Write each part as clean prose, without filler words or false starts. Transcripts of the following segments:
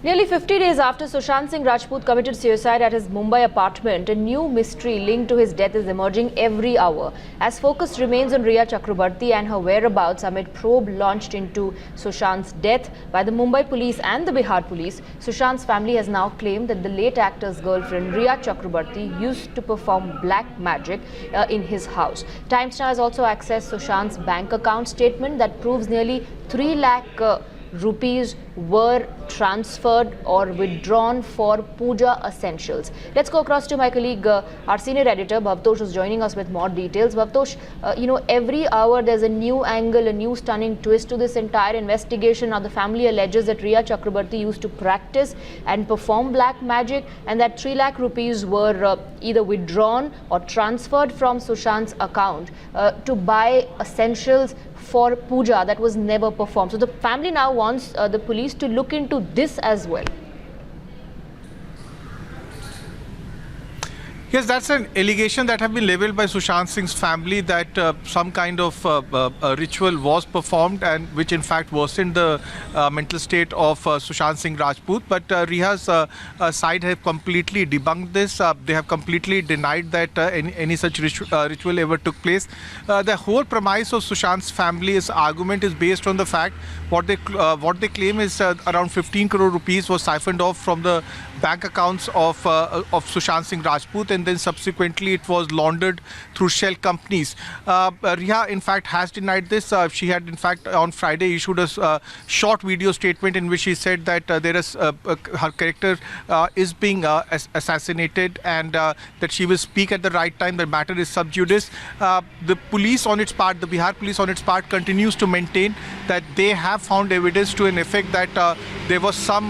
Nearly 50 days after Sushant Singh Rajput committed suicide at his Mumbai apartment, a new mystery linked to his death is emerging every hour. As focus remains on Rhea Chakrabarti and her whereabouts amid probe launched into Sushant's death by the Mumbai police and the Bihar police, Sushant's family has now claimed that the late actor's girlfriend Rhea Chakrabarti used to perform black magic in his house. Times Now has also accessed Sushant's bank account statement that proves nearly 3 lakh rupees were transferred or withdrawn for puja essentials. Let's go across to my colleague, our senior editor, Bhavtosh, who's joining us with more details. Bhavtosh, every hour there's a new angle, a new stunning twist to this entire investigation. Now, the family alleges that Rhea Chakrabarti used to practice and perform black magic, and that 3 lakh rupees were either withdrawn or transferred from Sushant's account to buy essentials for puja that was never performed. So the family now wants the police to look into this as well. Yes, that's an allegation that have been leveled by Sushant Singh's family that some kind of ritual was performed and which in fact worsened the mental state of Sushant Singh Rajput. But Rhea's side have completely debunked this. They have completely denied that any such ritual ever took place. The whole premise of Sushant's family's argument is based on the fact what they claim is around 15 crore rupees was siphoned off from the bank accounts of Sushant Singh Rajput, and then subsequently it was laundered through shell companies. Rhea in fact has denied this. She had in fact on Friday issued a short video statement in which she said that there is her character is being assassinated, and that she will speak at the right time. The matter is sub judice. The police on its part, the Bihar police on its part, continues to maintain that they have found evidence to an effect that there was some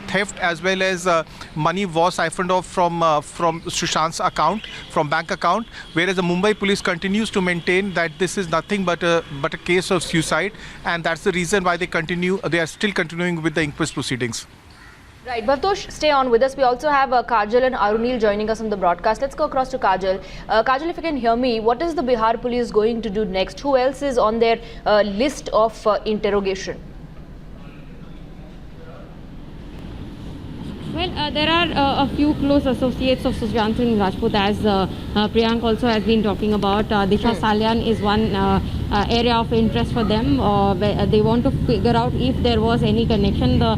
theft as well as money was siphoned off from Sushant's account, from bank account, whereas the Mumbai police continues to maintain that this is nothing but a case of suicide, and that's the reason why they are still continuing with the inquest proceedings. Right, Bhavtosh, stay on with us. We also have Kajal and Arunil joining us on the broadcast. Let's go across to Kajal. Kajal, if you can hear me, what is the Bihar police going to do next? Who else is on their list of interrogation? Well, there are a few close associates of Sushant Singh Rajput, as Priyank also has been talking about. Disha Salyan is one area of interest for them. They want to figure out if there was any connection. The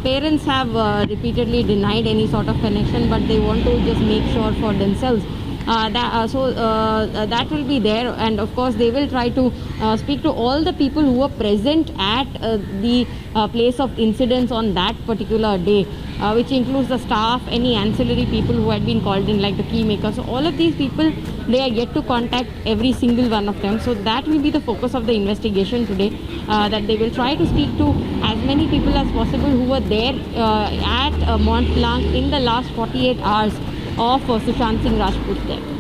parents have repeatedly denied any sort of connection, but they want to just make sure for themselves. That will be there, and of course they will try to speak to all the people who were present at the place of incidents on that particular day, which includes the staff, any ancillary people who had been called in, like the key makers. So all of these people, they are yet to contact every single one of them. So that will be the focus of the investigation today, that they will try to speak to as many people as possible who were there at Mont Blanc in the last 48 hours of Sushant Singh Rajput there.